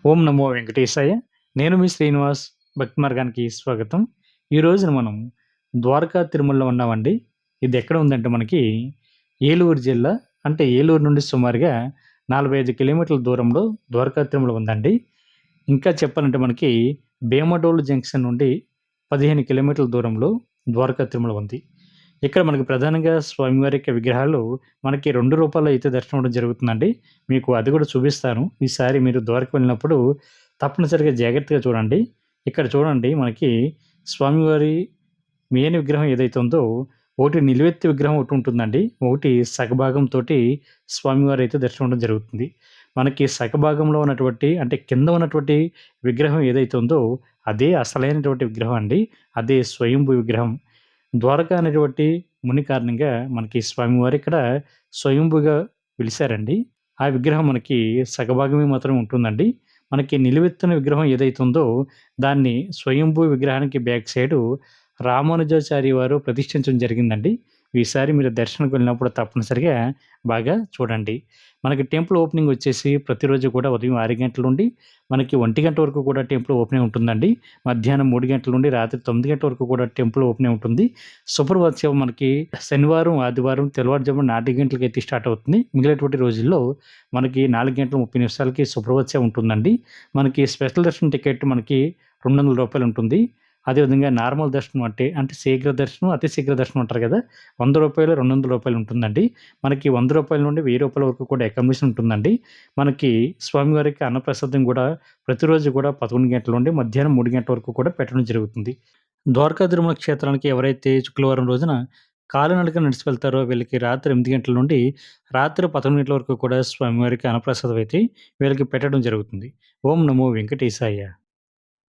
ఓం నమో వెంకటేశాయ. నేను మీ శ్రీనివాస్. భక్తి మార్గానికి స్వాగతం. ఈ రోజున మనం ద్వారకా తిరుమలలో ఉన్నామండి. ఇది ఎక్కడ ఉందంటే మనకి ఏలూరు జిల్లా, అంటే ఏలూరు నుండి సుమారుగా 45 కిలోమీటర్ల దూరంలో ద్వారకా తిరుమల ఉందండి. ఇంకా చెప్పాలంటే మనకి భీమడోలు జంక్షన్ నుండి 15 కిలోమీటర్ల దూరంలో ద్వారకా తిరుమల ఉంది. ఇక్కడ మనకి ప్రధానంగా స్వామివారి యొక్క విగ్రహాలు మనకి రూ. 2 అయితే దర్శనం అవ్వడం జరుగుతుందండి. మీకు అది కూడా చూపిస్తాను. ఈసారి మీరు ద్వారక వెళ్ళినప్పుడు తప్పనిసరిగా జాగ్రత్తగా చూడండి. ఇక్కడ చూడండి మనకి స్వామివారి మెయిన్ విగ్రహం ఏదైతే ఉందో, ఒకటి నిలువెత్తు విగ్రహం ఒకటి ఉంటుందండి. ఒకటి సగభాగంతోటి స్వామివారైతే దర్శనం అవ్వడం జరుగుతుంది. మనకి సగభాగంలో ఉన్నటువంటి అంటే కింద ఉన్నటువంటి విగ్రహం ఏదైతే ఉందో, అదే అసలైనటువంటి విగ్రహం అండి. అదే స్వయంభూ విగ్రహం. ద్వారక అనేటువంటి ముని కారణంగా మనకి స్వామివారు ఇక్కడ స్వయంభూగా వెలిసారండి. ఆ విగ్రహం మనకి సగభాగమే మాత్రమే ఉంటుందండి. మనకి నిలువెత్తిన విగ్రహం ఏదైతే ఉందో దాన్ని స్వయంభూ విగ్రహానికి బ్యాక్ సైడు రామానుజాచార్య వారు ప్రతిష్ఠించడం జరిగిందండి. ఈసారి మీరు దర్శనంకి వెళ్ళినప్పుడు తప్పనిసరిగా బాగా చూడండి. మనకి టెంపుల్ ఓపెనింగ్ వచ్చేసి ప్రతిరోజు కూడా ఉదయం 6 గంటల నుండి మనకి 1 వరకు కూడా టెంపుల్ ఓపెనే ఉంటుందండి. మధ్యాహ్నం 3 గంటల నుండి రాత్రి 9 గంటల వరకు కూడా టెంపుల్ ఓపెనే ఉంటుంది. సుప్రభాతం మనకి శనివారం, ఆదివారం తెల్లవారుజామున 4 గంటలకైతే స్టార్ట్ అవుతుంది. మిగిలినటువంటి రోజుల్లో మనకి 4 గంటల 30 నిమిషాలకి సుప్రభాతం ఉంటుందండి. మనకి స్పెషల్ దర్శనం టికెట్ మనకి రూ. 200 ఉంటుంది. అదేవిధంగా నార్మల్ దర్శనం అంటే శీఘ్ర దర్శనం, అతి శీఘ్ర దర్శనం అంటారు కదా! రూ. 100, రూ. 200 ఉంటుందండి. మనకి రూ. 100 నుండి రూ. 1000 వరకు కూడా అకామిడేషన్ ఉంటుందండి. మనకి స్వామివారికి అన్నప్రసాదం కూడా ప్రతిరోజు కూడా 11 గంటల నుండి మధ్యాహ్నం 3 గంటల వరకు కూడా పెట్టడం జరుగుతుంది. ద్వారకా తిరుమల క్షేత్రానికి ఎవరైతే శుక్రవారం రోజున కాలినడకన నడిచి వెళ్తారో వీళ్ళకి రాత్రి 8 గంటల నుండి రాత్రి 11 గంటల వరకు కూడా స్వామివారికి అన్నప్రసాదం అయితే వీళ్ళకి పెట్టడం జరుగుతుంది. ఓం నమో వెంకటేశాయ.